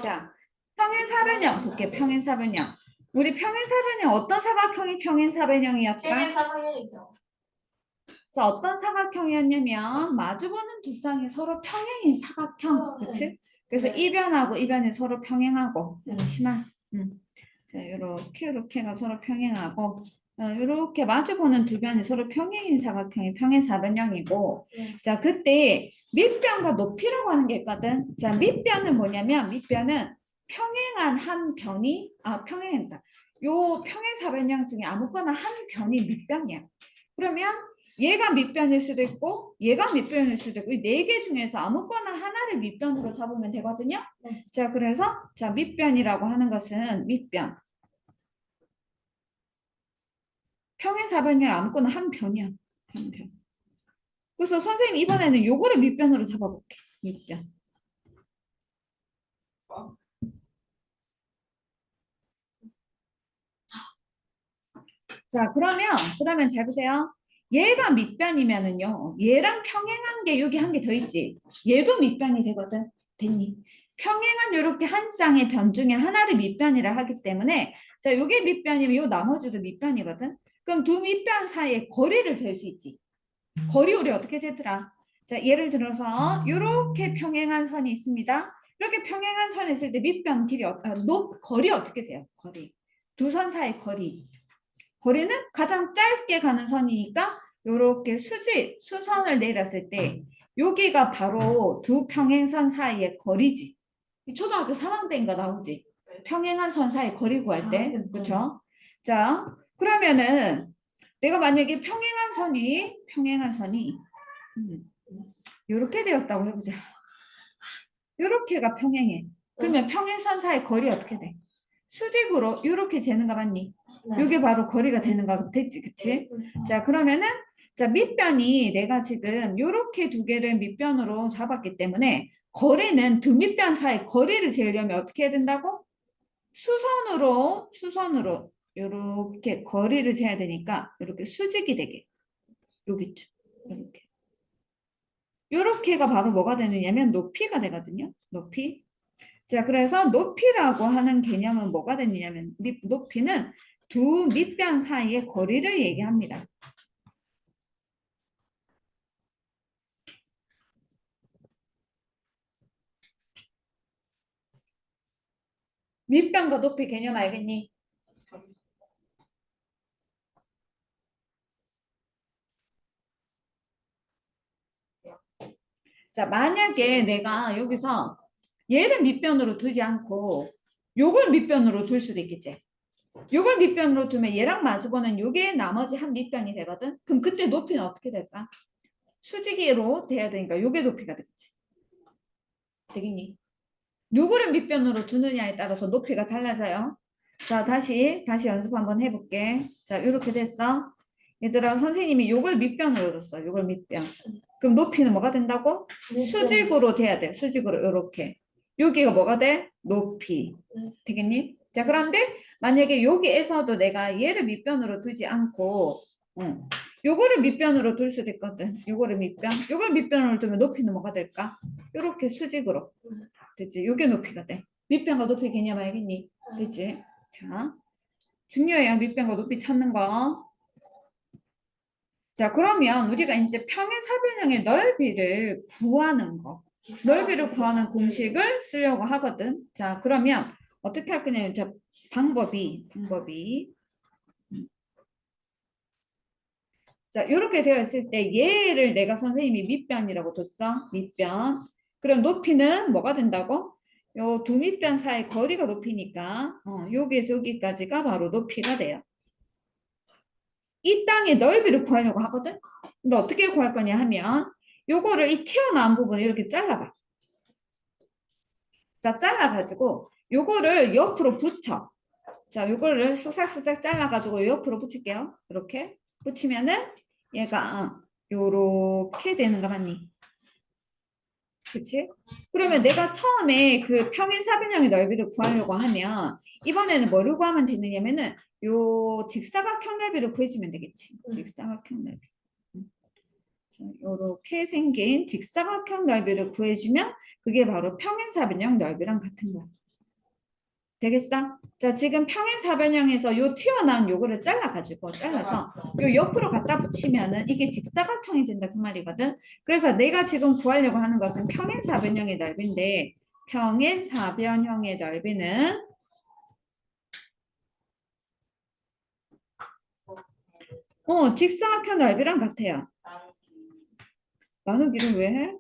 자, 평행사변형 볼게. 평행사변형. 우리 평행사변형 어떤 사각형이 평행사변형이었다? 자, 어떤 사각형이었냐면 마주보는 두 쌍이 서로 평행인 사각형. 그치? 그래서 네. 이변하고 이변이 서로 평행하고 잠시만. 자, 이렇게가 서로 평행하고 이렇게 마주보는 두 변이 서로 평행인 사각형이 평행사변형이고 자, 그때 밑변과 높이라고 하는 게 있거든. 자, 밑변은 뭐냐면 밑변은 평행한 한 변이 평행했다. 요 평행사변형 중에 아무거나 한 변이 밑변이야. 그러면 얘가 밑변일 수도 있고 얘가 밑변일 수도 있고 이 네 개 중에서 아무거나 하나를 밑변으로 잡으면 되거든요. 자, 그래서 자, 밑변이라고 하는 것은 밑변. 평행사변이 아무거나 한 변이야. 한 변. 그래서 선생님 이번에는 요거를 밑변으로 잡아볼게. 밑변. 자, 그러면 잘 보세요. 얘가 밑변이면은요. 얘랑 평행한 게 여기 한 개 더 있지. 얘도 밑변이 되거든. 됐니? 평행한 이렇게 한 쌍의 변 중에 하나를 밑변이라 하기 때문에 자, 요게 밑변이면 요 나머지도 밑변이거든. 그럼 두 밑변 사이에 거리를 잴 수 있지. 거리 우리 어떻게 재더라? 자, 예를 들어서 이렇게 평행한 선이 있습니다. 이렇게 평행한 선이 있을 때 밑변 길이 거리 어떻게 세요? 거리. 두 선 사이 거리. 거리는 가장 짧게 가는 선이니까 이렇게 수선을 내렸을 때 여기가 바로 두 평행선 사이의 거리지. 초등학교 3학년 때인가 나오지. 평행한 선 사이 거리 구할 때. 그렇죠? 자, 그러면은 내가 만약에 평행한 선이 이렇게 되었다고 해보자. 이렇게가 평행해. 그러면 평행선 사이 거리 어떻게 돼? 수직으로 이렇게 재는 거 맞니? 이게 바로 거리가 되는 거 됐지, 그치? 자, 그러면은 자, 밑변이 내가 지금 이렇게 두 개를 밑변으로 잡았기 때문에 거리는 두 밑변 사이 거리를 재려면 어떻게 해야 된다고? 수선으로 이렇게 거리를 재야 되니까 이렇게 수직이 되게 여기 있죠. 이렇게. 요렇게가 바로 뭐가 되느냐면 높이가 되거든요. 높이. 자, 그래서 높이라고 하는 개념은 뭐가 되느냐면 높이는 두 밑변 사이의 거리를 얘기합니다. 밑변과 높이 개념 알겠니? 자, 만약에 내가 여기서 얘를 밑변으로 두지 않고 요걸 밑변으로 둘 수도 있겠지. 요걸 밑변으로 두면 얘랑 마주보는 요게 나머지 한 밑변이 되거든. 그럼 그때 높이는 어떻게 될까? 수직으로 돼야 되니까 요게 높이가 되겠지. 되겠니? 누구를 밑변으로 두느냐에 따라서 높이가 달라져요. 자, 다시 연습 한번 해볼게. 자, 이렇게 됐어. 얘들아, 선생님이 요걸 밑변으로 뒀어. 요걸 밑변. 그럼 높이는 뭐가 된다고? 수직으로 돼야 돼. 수직으로 이렇게. 여기가 뭐가 돼? 높이. 되겠니? 자, 그런데 만약에 여기에서도 내가 얘를 밑변으로 두지 않고 요거를 밑변으로 둘 수도 있거든. 요거를 밑변으로 두면 높이는 뭐가 될까? 이렇게 수직으로. 됐지? 요게 높이가 돼. 밑변과 높이 개념 알겠니? 됐지? 자, 중요해요. 밑변과 높이 찾는 거. 자, 그러면 우리가 이제 평행사변형의 넓이를 구하는 거. 넓이를 구하는 공식을 쓰려고 하거든. 자, 그러면 어떻게 할 거냐면, 자, 방법이. 자, 이렇게 되어 있을 때 얘를 내가 선생님이 밑변이라고 뒀어. 밑변. 그럼 높이는 뭐가 된다고? 요 두 밑변 사이 거리가 높이니까 여기에서 여기까지가 바로 높이가 돼요. 이 땅의 넓이를 구하려고 하거든. 근데 어떻게 구할 거냐 하면 요거를 이 튀어나온 부분을 이렇게 잘라봐. 자, 잘라가지고 요거를 옆으로 붙여. 자, 요거를 쓱싹쓱싹 잘라가지고 옆으로 붙일게요. 이렇게 붙이면은 얘가 요렇게 되는 거 맞니? 그치? 그러면 내가 처음에 그 평행사변형의 넓이를 구하려고 하면 이번에는 뭐를 구하면 되느냐면은 요 직사각형 넓이를 구해주면 되겠지. 직사각형 넓이. 이렇게 생긴 직사각형 넓이를 구해주면 그게 바로 평행사변형 넓이랑 같은 거야. 되겠어? 자, 지금 평행사변형에서 요 튀어나온 요거를 잘라서 요 옆으로 갖다 붙이면은 이게 직사각형이 된다 그 말이거든. 그래서 내가 지금 구하려고 하는 것은 평행사변형의 넓이인데 평행사변형의 넓이는 직사각형 넓이랑 같아요. 나누기를 왜 해?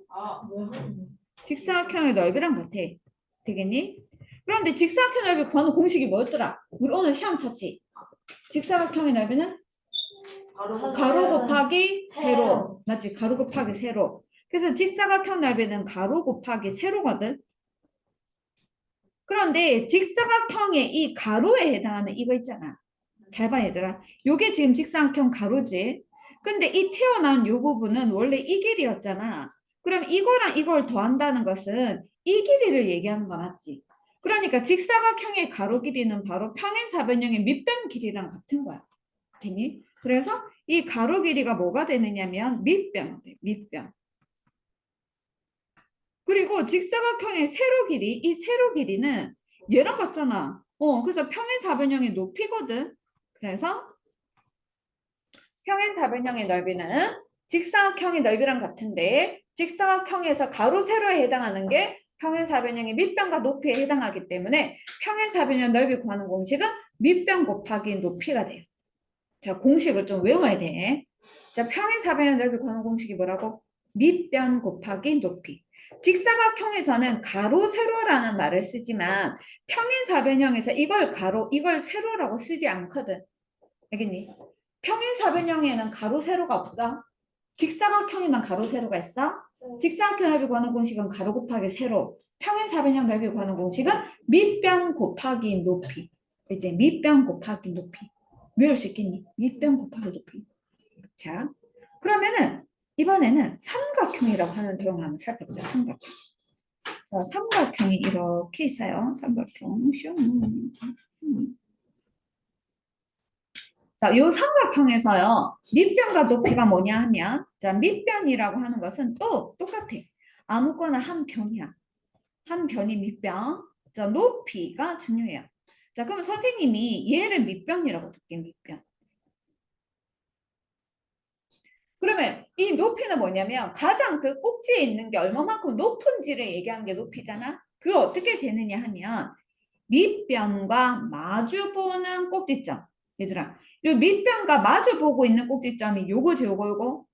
직사각형의 넓이랑 같아. 되겠니? 그런데 직사각형 넓이 구하는 공식이 뭐였더라? 우리 오늘 시험 쳤지? 직사각형의 넓이는 가로 곱하기 세로. 맞지? 가로 곱하기 세로. 그래서 직사각형 넓이는 가로 곱하기 세로거든. 그런데 직사각형의 이 가로에 해당하는 이거 있잖아. 잘 봐, 얘들아. 요게 지금 직사각형 가로지. 근데 이 튀어나온 요 부분은 원래 이 길이였잖아. 그럼 이거랑 이걸 더한다는 것은 이 길이를 얘기하는 거 맞지? 그러니까 직사각형의 가로 길이는 바로 평행사변형의 밑변 길이랑 같은 거야. 됐니? 그래서 이 가로 길이가 뭐가 되느냐면 밑변, 밑변. 그리고 직사각형의 세로 길이, 이 세로 길이는 얘랑 같잖아. 그래서 평행사변형의 높이거든. 그래서 평행사변형의 넓이는 직사각형의 넓이랑 같은데 직사각형에서 가로 세로에 해당하는 게 평행사변형의 밑변과 높이에 해당하기 때문에 평행사변형 넓이 구하는 공식은 밑변 곱하기 높이가 돼요. 자, 공식을 좀 외워야 돼. 자, 평행사변형 넓이 구하는 공식이 뭐라고? 밑변 곱하기 높이. 직사각형에서는 가로 세로라는 말을 쓰지만 평행사변형에서 이걸 가로 이걸 세로라고 쓰지 않거든. 알겠니? 평행사변형에는 가로 세로가 없어. 직사각형에만 가로 세로가 있어. 직사각형 넓이 구하는 공식은 가로 곱하기 세로. 평행사변형 넓이 구하는 공식은 밑변 곱하기 높이. 이제 밑변 곱하기 높이. 외울 수 있겠니? 밑변 곱하기 높이. 자, 그러면은 이번에는 삼각형이라고 하는 도형 한번 살펴보자. 삼각형. 자, 삼각형이 이렇게 있어요. 삼각형. 자, 요 삼각형에서요. 밑변과 높이가 뭐냐 하면 자, 밑변이라고 하는 것은 또 똑같아. 아무거나 한 변이야. 한 변이 밑변. 자, 높이가 중요해요. 자, 그러면 선생님이 얘를 밑변이라고 듣게 밑변. 그러면 이 높이는 뭐냐면 가장 그 꼭지에 있는 게 얼마만큼 높은지를 얘기하는 게 높이잖아. 그걸 어떻게 재느냐 하면 밑변과 마주보는 꼭지점. 얘들아, 요 밑변과 마주보고 있는 꼭지점이 요거지, 요거.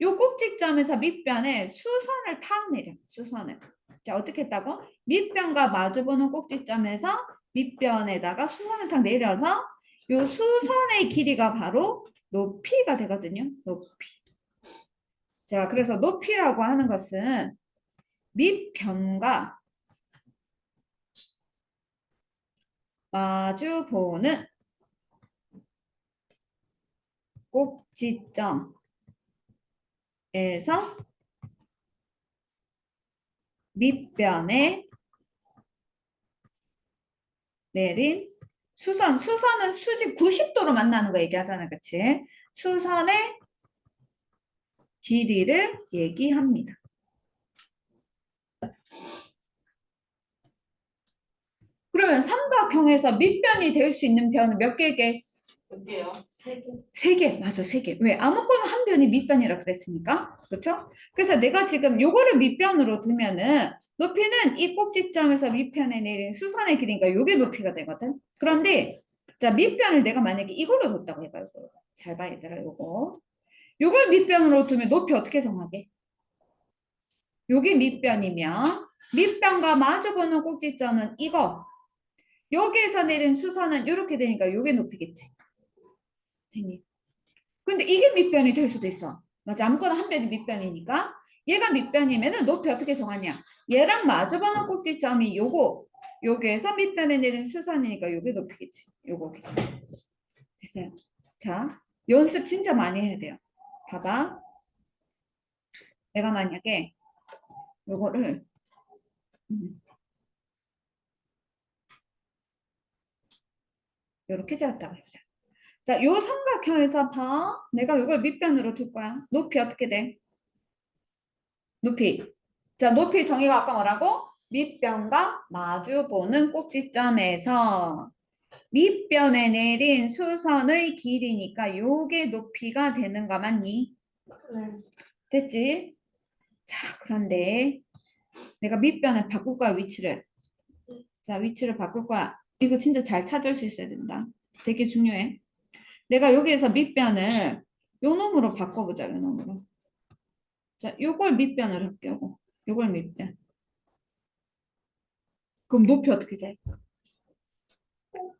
요 꼭지점에서 밑변에 수선을 탁 내려. 수선을. 자, 어떻게 했다고? 밑변과 마주보는 꼭지점에서 밑변에다가 수선을 탁 내려서 요 수선의 길이가 바로 높이가 되거든요. 높이. 자, 그래서 높이라고 하는 것은 밑변과 마주보는 꼭지점에서 밑변에 내린 수선은 수직 90도로 만나는 거 얘기하잖아, 그치? 수선의 길이를 얘기합니다. 그러면 삼각형에서 밑변이 될 수 있는 변은 몇 개게? 몇 개요? 세 개. 세 개, 맞아, 세 개. 왜? 아무거나 한 변이 밑변이라 그랬으니까. 그렇죠? 그래서 내가 지금 요거를 밑변으로 두면은 높이는 이 꼭지점에서 밑변에 내린 수선의 길이니까 요게 높이가 되거든. 그런데 자, 밑변을 내가 만약에 이걸로 뒀다고 해봐요. 잘 봐, 얘들아, 요거. 요걸 밑변으로 두면 높이 어떻게 정하게? 요게 밑변이면 밑변과 마주보는 꼭지점은 이거. 여기에서 내린 수선은 이렇게 되니까 요게 높이겠지. 되니? 근데 이게 밑변이 될 수도 있어. 맞아. 아무거나 한 변이 밑변이니까. 얘가 밑변이면은 높이 어떻게 정하냐? 얘랑 마주보는 꼭지점이 요거. 여기에서 밑변에 내린 수선이니까 요게 높이겠지. 요거. 됐어요. 자, 연습 진짜 많이 해야 돼요. 봐봐. 내가 만약에 요거를 이렇게 잡았다고 해보자. 자, 요 삼각형에서 봐. 내가 이걸 밑변으로 둘 거야. 높이 어떻게 돼? 높이. 자, 높이 정의가 아까 뭐라고? 밑변과 마주보는 꼭지점에서 밑변에 내린 수선의 길이니까 요게 높이가 되는 거 맞니? 네. 됐지? 자, 그런데 내가 밑변을 바꿀 거야, 위치를. 자, 위치를 바꿀 거야. 이거 진짜 잘 찾을 수 있어야 된다. 되게 중요해. 내가 여기에서 밑변을 요 놈으로 바꿔보자, 요 놈으로. 자, 요걸 밑변으로 할게요. 요걸 밑변. 그럼 높이 어떻게 돼?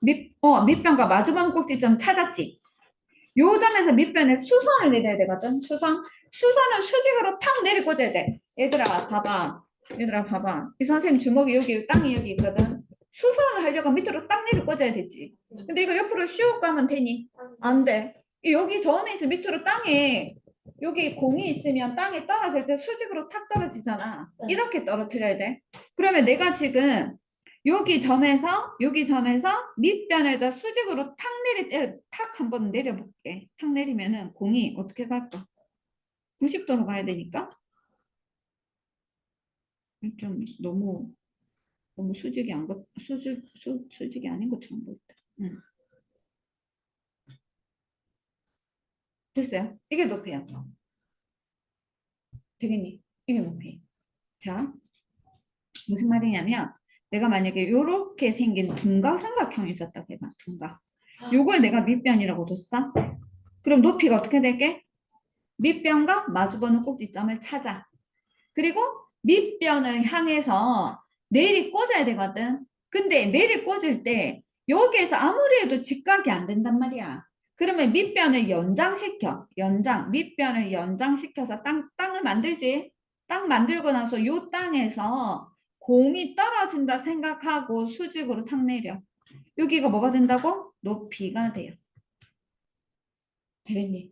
밑변과 마주보는 꼭지점 찾았지? 요 점에서 밑변에 수선을 내려야 되거든. 수선은 수직으로 탁 내리 꽂아야 돼. 얘들아 봐봐. 얘들아 봐봐. 이 선생님 주먹이 여기 땅이 여기 있거든. 수선을 하려고 밑으로 딱 내리 꽂아야 되지. 근데 이거 옆으로 슉 가면 되니? 안 돼. 여기 점에서 밑으로 땅에 여기 공이 있으면 땅에 떨어질 때 수직으로 탁 떨어지잖아. 이렇게 떨어뜨려야 돼. 그러면 내가 지금 여기 점에서 밑변에다 수직으로 탁 한번 내려볼게. 탁 내리면은 공이 어떻게 갈까? 90도로 가야 되니까 좀 너무 수직이 아닌 것처럼 보인다. 됐어요? 이게 높이야. 되겠니? 이게 높이. 자, 무슨 말이냐면 내가 만약에 이렇게 생긴 둔각 삼각형이 있었다고 해봐. 둔각. 요걸 내가 밑변이라고 뒀어. 그럼 높이가 어떻게 될게? 밑변과 마주보는 꼭지점을 찾아. 그리고 밑변을 향해서 내리 꽂아야 되거든. 근데 내리 꽂을 때 여기에서 아무리 해도 직각이 안 된단 말이야. 그러면 밑변을 밑변을 연장시켜서 땅을 만들지. 땅 만들고 나서 요 땅에서 공이 떨어진다 생각하고 수직으로 탁 내려. 여기가 뭐가 된다고? 높이가 돼요. 되겠니?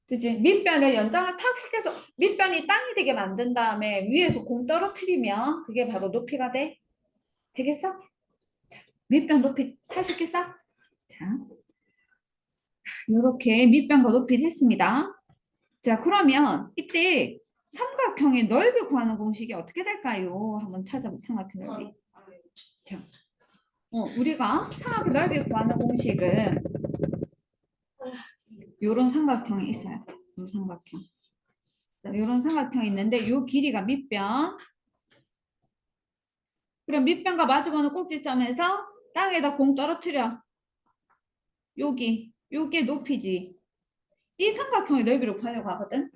그치? 밑변을 연장을 탁 시켜서 밑변이 땅이 되게 만든 다음에 위에서 공 떨어뜨리면 그게 바로 높이가 돼. 되겠어? 자, 밑변 높이 할 수 있겠어? 자, 이렇게 밑변과 높이 됐습니다. 자, 그러면 이때 삼각형의 넓이 구하는 공식이 어떻게 될까요? 한번 찾아보자. 삼각형 넓이. 자, 우리가 삼각형 넓이 구하는 공식은 요런 삼각형이 있어요. 요 삼각형. 자, 요런 삼각형이 있는데 요 길이가 밑변. 그럼 밑변과 마주보는 꼭지점에서 땅에다 공 떨어뜨려. 요게 높이지. 이 삼각형의 넓이를 구하려고 하거든.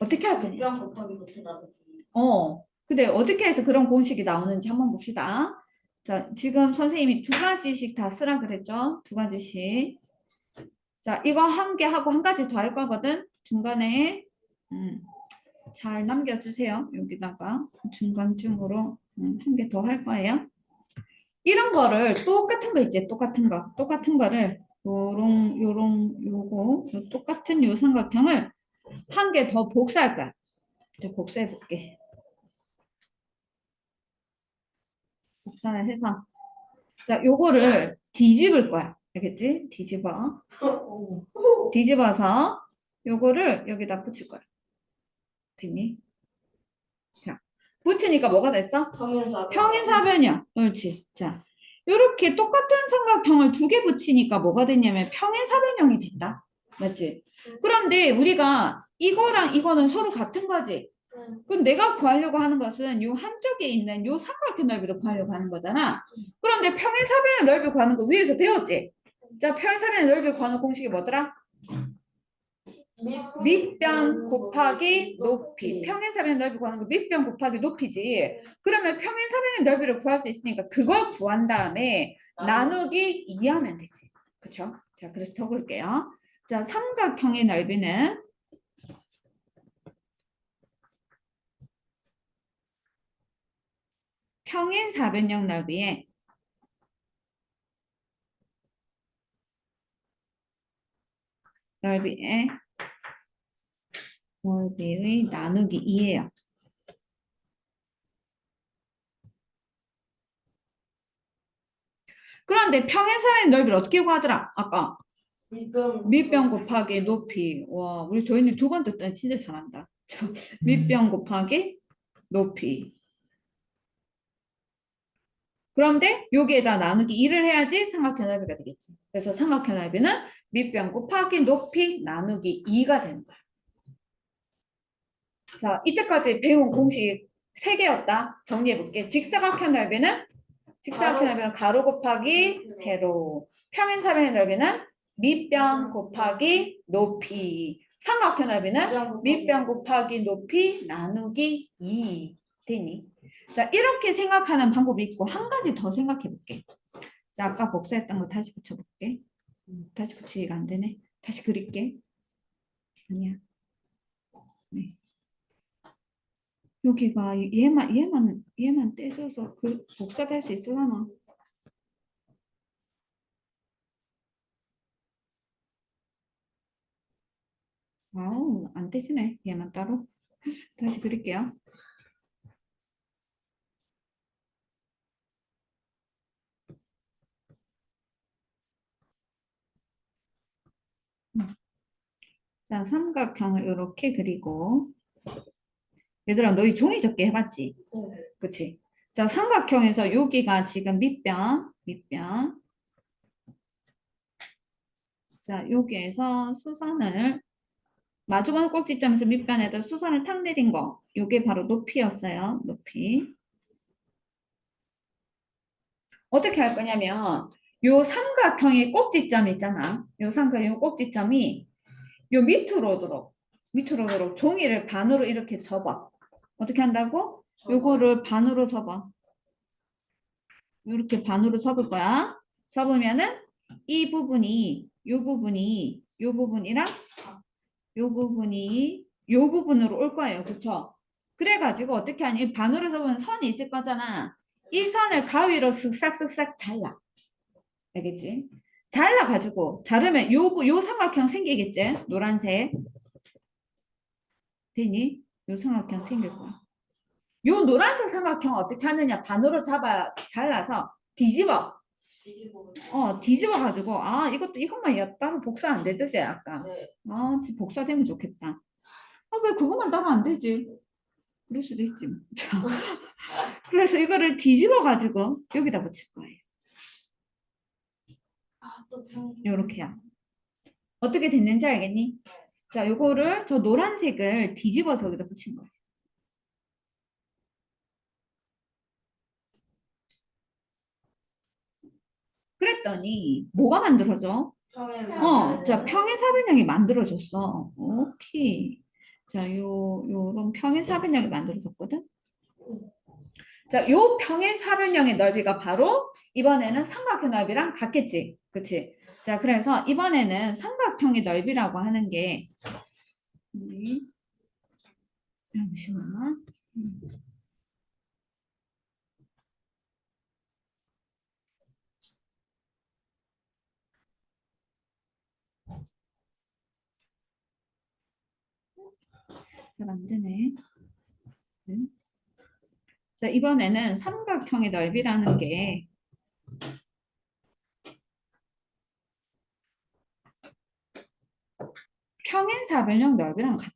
어떻게 할 거냐? 밑변 곱하기 높이 나누기. 근데 어떻게 해서 그런 공식이 나오는지 한번 봅시다. 자, 지금 선생님이 2가지씩 다 쓰라 그랬죠? 2가지씩. 자, 이거 한 개 하고 한 가지 더 할 거거든. 중간에 잘 남겨주세요. 여기다가 중간중으로 한 개 더 할 거예요. 이런 거를 똑같은 거 있지? 똑같은 거를 요거 똑같은 요 삼각형을 한 개 더 복사할 거야. 이제 복사해 볼게. 복사를 해서 자, 요거를 뒤집을 거야. 알겠지? 뒤집어서 요거를 여기다 붙일 거야. 됐니? 자, 붙이니까 뭐가 됐어? 평행사변이야. 옳지. 자, 요렇게 똑같은 삼각형을 2개 붙이니까 뭐가 됐냐면 평행사변형이 된다. 맞지? 그런데 우리가 이거랑 이거는 서로 같은 거지. 그럼 내가 구하려고 하는 것은 요 한쪽에 있는 요 삼각형 넓이를 구하려고 하는 거잖아. 그런데 평행사변의 넓이 구하는 거 위에서 배웠지? 자, 평행사변의 넓이 구하는 공식이 뭐더라? 밑변 곱하기 높이. 평행사변의 넓이 구하는 거 밑변 곱하기 높이지. 그러면 평행사변의 넓이를 구할 수 있으니까 그걸 구한 다음에 나누기 2 하면 되지. 그쵸? 자, 그래서 적을게요. 자, 삼각형의 넓이는 평행사변형 넓이에 넓이의 나누기 2예요. 그런데 평행사변의 넓이를 어떻게 구하더라? 아까 밑변 곱하기 높이. 와, 우리 도현이 2번 듣더니 진짜 잘한다. 자, 밑변 곱하기 높이. 그런데 여기에다 나누기 2를 해야지 삼각형 넓이가 되겠지. 그래서 삼각형 넓이는 밑변 곱하기 높이 나누기 2가 되는 거야. 자, 이때까지 배운 공식 3개였다. 정리해볼게. 직사각형 넓이는 가로 곱하기 세로. 평행사변의 넓이는 밑변 곱하기 높이. 삼각형 넓이는 밑변 곱하기 높이 나누기 2. 되니? 자, 이렇게 생각하는 방법이 있고 한 가지 더 생각해 볼게. 자, 아까 복사했던 거 다시 붙여볼게. 다시 붙이기가 안 되네. 다시 그릴게. 아니야. 네. 여기가 얘만 떼줘서 그 복사될 수 있으려나? 아우, 안 떼지네. 얘만 따로. 다시 그릴게요. 자, 삼각형을 이렇게 그리고 얘들아 너희 종이 접기 해봤지? 네. 그치? 자, 삼각형에서 여기가 지금 밑변. 자, 여기에서 수선을 마주보는 꼭지점에서 밑변에다 수선을 탁 내린 거. 요게 바로 높이였어요. 높이. 어떻게 할 거냐면 요 삼각형의 꼭지점 있잖아. 요 삼각형 꼭지점이 요 밑으로 오도록 종이를 반으로 이렇게 접어. 어떻게 한다고? 요거를 반으로 접어. 이렇게 반으로 접을 거야. 접으면은 이 부분이 요 부분이랑 요 부분으로 올 거예요. 그쵸? 그래가지고 어떻게 하니? 반으로 접으면 선이 있을 거잖아. 이 선을 가위로 쓱싹쓱싹 잘라. 알겠지? 잘라가지고 자르면 요 삼각형 생기겠지? 노란색. 되니? 요 삼각형 생길 거야. 요 노란색 삼각형 어떻게 하느냐? 반으로 잘라서 뒤집어. 뒤집어가지고, 아, 이것만 따로 복사 안 되듯이, 아까. 네. 아, 지금 복사되면 좋겠다. 아, 왜 그것만 따로 안 되지? 그럴 수도 있지. 뭐. 자, 그래서 이거를 뒤집어가지고 여기다 붙일 거예요. 또 평. 요렇게요. 어떻게 됐는지 알겠니? 자, 요거를, 저 노란색을 뒤집어서 여기다 붙인 거예요. 그랬더니, 뭐가 만들어져? 자, 평행사변형이 만들어졌어. 오케이. 자, 요런 평행사변형이 만들어졌거든? 자, 요 평행사변형의 넓이가 바로 이번에는 삼각형 넓이랑 같겠지. 그치? 자, 그래서 이번에는 삼각형의 넓이라고 하는 게, 잠시만. 잘 안 되네. 자, 이번에는 삼각형의 넓이라는 게 평행사변형 넓이랑 같아.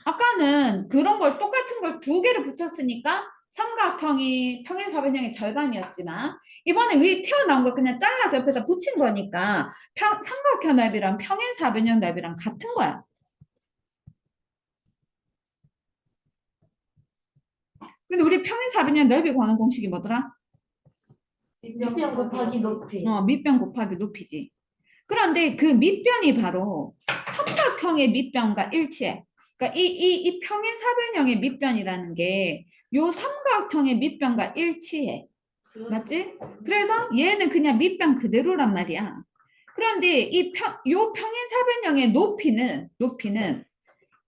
아까는 그런 걸 똑같은 걸 2개를 붙였으니까 삼각형이 평행사변형의 절반이었지만 이번에 위에 튀어나온 걸 그냥 잘라서 옆에다 붙인 거니까 삼각형 넓이랑 평행사변형 넓이랑 같은 거야. 근데 우리 평행사변형 넓이 구하는 공식이 뭐더라? 밑변 곱하기 높이. 밑변 곱하기 높이지. 그런데 그 밑변이 바로 삼각형의 밑변과 일치해. 그러니까 이 평행사변형의 밑변이라는 게 요 삼각형의 밑변과 일치해. 맞지? 그래서 얘는 그냥 밑변 그대로란 말이야. 그런데 요 평행사변형의 높이는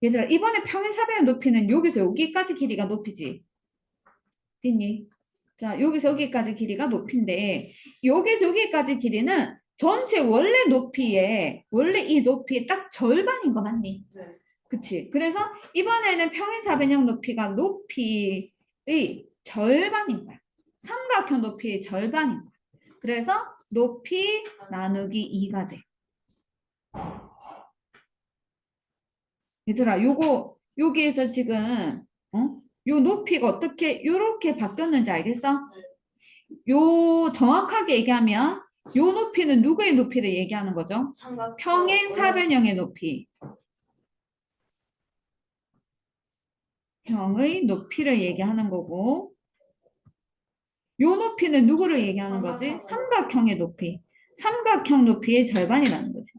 얘들아 이번에 평행사변형 높이는 여기서 여기까지 길이가 높이지. 됐니? 자, 여기서 여기까지 길이가 높이인데 여기서 여기까지 길이는 전체 원래 이 높이의 딱 절반인 거 맞니? 네. 그치? 그래서 이번에는 평행사변형 높이가 높이의 절반인 거야. 삼각형 높이의 절반인 거야. 그래서 높이 나누기 2가 돼. 얘들아, 여기에서 지금 요 높이가 어떻게 요렇게 바뀌었는지 알겠어? 요 정확하게 얘기하면 요 높이는 누구의 높이를 얘기하는 거죠? 평행사변형의 높이. 평의 높이를 얘기하는 거고 요 높이는 누구를 얘기하는 거지? 삼각형의 높이. 삼각형 높이의 절반이라는 거지.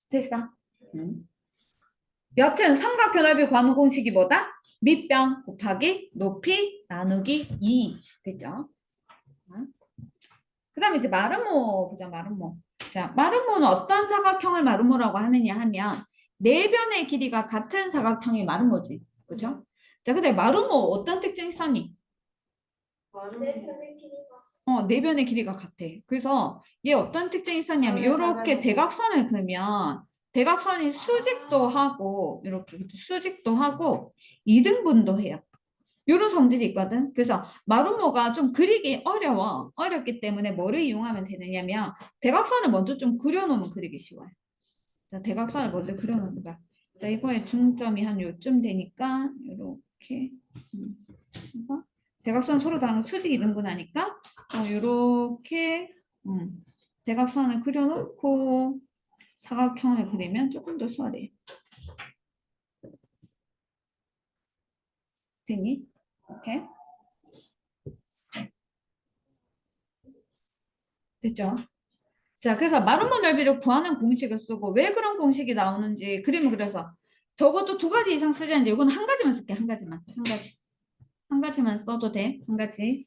됐어? 여튼 삼각형 넓이 구하는 공식이 뭐다? 밑변 곱하기 높이 나누기 2. 됐죠? 그 다음에 이제 마름모 보자, 마름모. 자, 마름모는 어떤 사각형을 마름모라고 하느냐 하면 네 변의 길이가 같은 사각형이 마름모지. 그죠? 자, 근데 마름모 어떤 특징이 있었니? 네 변의 길이가 같아. 그래서 얘 어떤 특징이 있었냐면 이렇게 대각선을 그으면 대각선이 수직도 하고 이렇게 수직도 하고 이등분도 해요. 이런 성질이 있거든. 그래서 마름모가 좀 그리기 어려워. 어렵기 때문에 뭐를 이용하면 되느냐면 대각선을 먼저 좀 그려놓으면 그리기 쉬워요. 자, 대각선을 먼저 그려놓는 거야. 자, 이번에 중점이 한 요쯤 되니까 이렇게 그래서 대각선 서로 다른 수직 이등분하니까 이렇게 대각선을 그려놓고 사각형을 그리면 조금 더 수월해요. 됐니? 오케이. 됐죠? 자, 그래서 마름모 넓이를 구하는 공식을 쓰고 왜 그런 공식이 나오는지 그림을 그려서 적어도 2가지 이상 쓰지 않는데 이건 한 가지만 쓸게. 한 가지만. 한 가지. 한 가지만 써도 돼. 한 가지.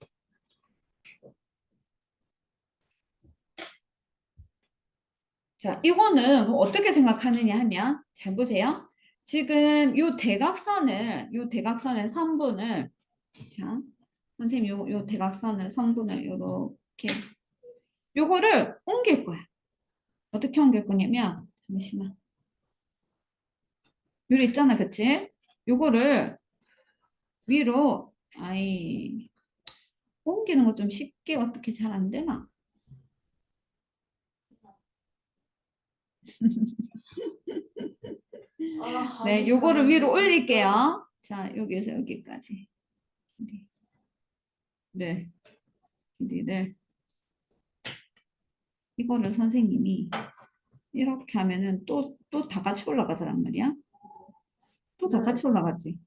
자, 이거는 그럼 어떻게 생각하느냐 하면 잘 보세요. 지금 요 대각선의 선분을 자, 선생님 요 대각선의 선분을 요렇게 요거를 옮길 거야. 어떻게 옮길 거냐면 잠시만. 요리 있잖아, 그치? 요거를 위로 옮기는 거 좀 쉽게 어떻게 잘 안 되나? 네, 요거를 위로 올릴게요. 자, 여기서 여기까지. 네, 길이를 이거를 선생님이 이렇게 하면은 또 다 같이 올라가더란 말이야. 또 다 같이 올라가지.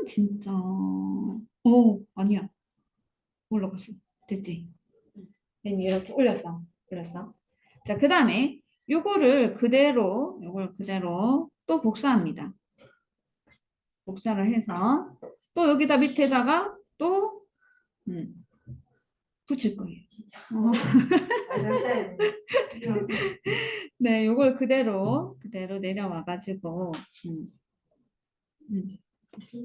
진짜. 아니야. 올라갔어. 됐지? 이렇게 올렸어. 올렸어. 자, 그 다음에 요걸 그대로 또 복사합니다. 복사를 해서 또 여기다 밑에다가 또 붙일 거예요. 네, 요걸 그대로 내려와가지고 복사.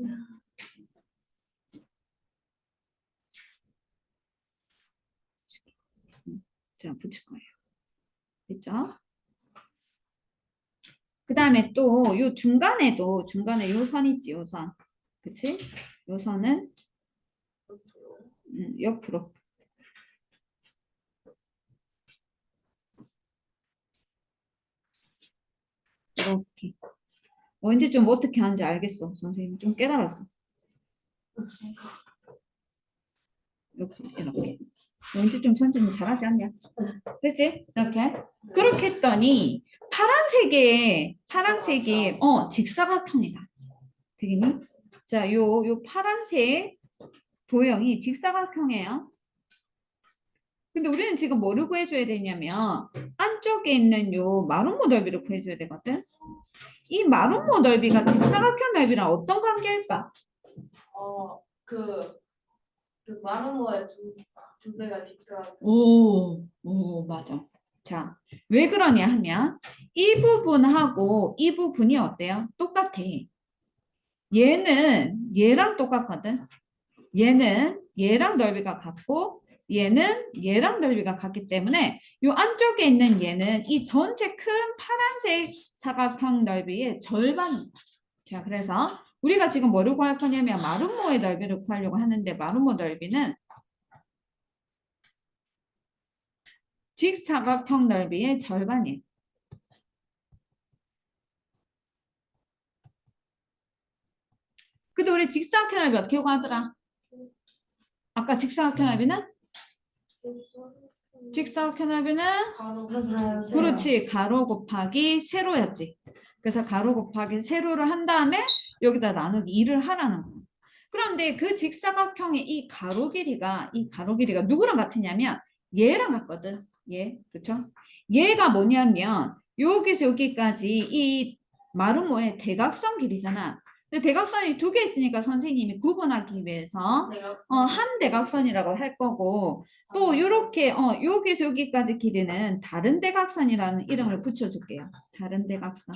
자, 붙일 거예요. 됐죠? 그 다음에 또 요 중간에 요 선 있지, 요 선. 그치? 요 선은 옆으로. 이렇게. 이제 좀 어떻게 하는지 알겠어. 선생님 좀 깨달았어. 이렇게. 왠지 좀 선생님 잘하지 않냐? 그치? 이렇게. 그렇게 했더니 파란색이 직사각형이다. 되겠니? 자, 요 파란색 도형이 직사각형이에요. 근데 우리는 지금 뭐를 구해줘야 되냐면 안쪽에 있는 요 마름모 넓이를 구해줘야 되거든. 이 마름모 넓이가 직사각형 넓이랑 어떤 관계일까? 그 마름모의 두 배가 직사각형. 오, 맞아. 자, 왜 그러냐 하면 이 부분하고 이 부분이 어때요? 똑같아. 얘는 얘랑 똑같거든. 얘는 얘랑 넓이가 같고 얘는 얘랑 넓이가 같기 때문에 이 안쪽에 있는 얘는 이 전체 큰 파란색 사각형 넓이의 절반. 자, 그래서 우리가 지금 뭐를 구할 거냐면 마름모의 넓이를 구하려고 하는데 마름모 넓이는 직사각형 넓이의 절반이에요. 근데 우리 직사각형 넓이 어떻게 구하더라? 아까 직사각형 넓이는? 직사각형 넓이는? 그렇지. 가로 곱하기 세로였지. 그래서 가로 곱하기 세로를 한 다음에 여기다 나누기 2를 하라는 거. 그런데 그 직사각형의 이 가로 길이가 누구랑 같으냐면 얘랑 같거든. 얘. 그쵸? 얘가 뭐냐면 여기서 여기까지 이 마름모의 대각선 길이잖아. 근데 대각선이 두 개 있으니까 선생님이 구분하기 위해서 한 대각선이라고 할 거고 또 이렇게 여기서 여기까지 길이는 다른 대각선이라는 이름을 붙여줄게요. 다른 대각선.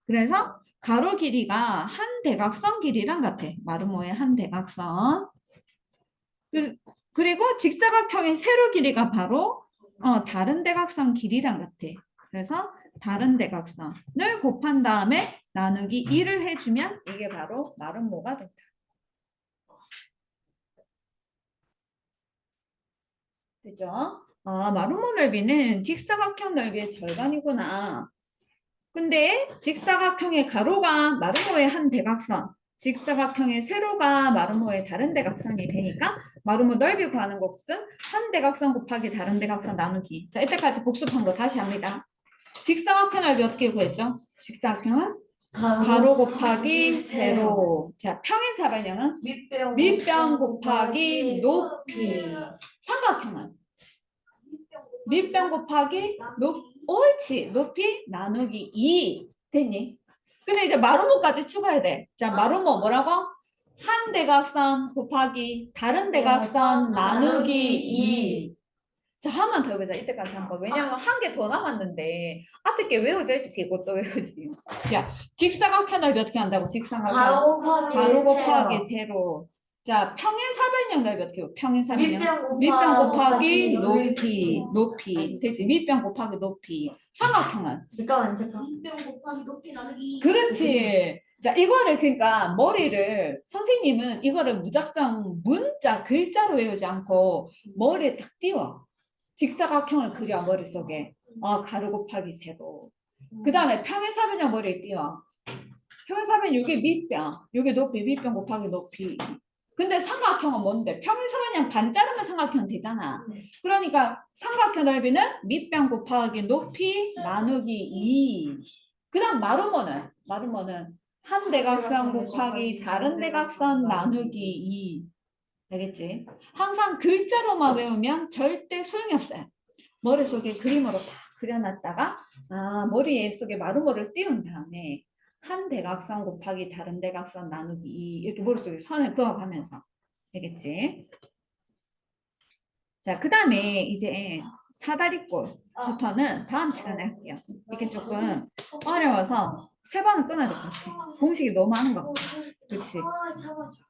그래서 가로 길이가 한 대각선 길이랑 같아. 마름모의 한 대각선. 그리고 직사각형의 세로 길이가 바로 다른 대각선 길이랑 같아. 그래서 다른 대각선을 곱한 다음에 나누기 1을 해주면 이게 바로 마름모가 된다. 되죠? 아, 마름모 넓이는 직사각형 넓이의 절반이구나. 근데 직사각형의 가로가 마름모의 한 대각선, 직사각형의 세로가 마름모의 다른 대각선이 되니까 마름모 넓이 구하는 것은 한 대각선 곱하기 다른 대각선 나누기. 자, 이때까지 복습한 거 다시 합니다. 직사각형 넓이 어떻게 구했죠? 직사각형은 가로 곱하기 세로. 자, 평행사변형은 밑변 곱하기 높이. 삼각형은 밑변 곱하기 옳지. 높이 나누기 2. 됐니? 근데 이제 마름모까지 추가해야 돼. 자, 마름모 뭐라고? 한 대각선 곱하기 다른 대각선 나누기 2. 자, 한 번 더 해보자. 이때까지 한 번. 왜냐면 한 개 더 남았는데 앞에 게 외워져야지 뒤고 또 외워지. 자, 직사각형 넓이 어떻게 한다고? 직사각형 가로 곱하기 세로. 자, 평행사변형 넓이 어떻게 해요? 평행사변형 밑변 곱하기 높이. 되지? 밑변 곱하기 높이. 삼각형은? 잠깐만. 밑변 곱하기 높이 나누기. 그렇지. 자, 이거를 그러니까 머리를 선생님은 이거를 무작정 문자 글자로 외우지 않고 머리에 딱 띄워. 직사각형을 그려 머릿속에. 가로 곱하기 세로. 그 다음에 평행사변형 머리에 띄워. 평행사변 요게 밑변, 요게 높이, 밑변 곱하기 높이. 근데 삼각형은 뭔데? 평행사변형 반 자르면 삼각형 되잖아. 그러니까 삼각형 넓이는 밑변 곱하기 높이 나누기 2. 그 다음 마름모는 한 대각선 곱하기 다른 대각선 나누기 2. 알겠지? 항상 글자로만 외우면 절대 소용이 없어요. 머릿속에 그림으로 다 그려놨다가 머릿속에 마름모를 띄운 다음에 한 대각선 곱하기 다른 대각선 나누기 2 이렇게 머릿속에 선을 그어가면서 알겠지? 자, 그 다음에 이제 사다리꼴부터는 다음 시간에 할게요. 이게 조금 어려워서 3번은 끊어야 될 것 같아. 공식이 너무 많은 것 같아. 그치? 잡아줘.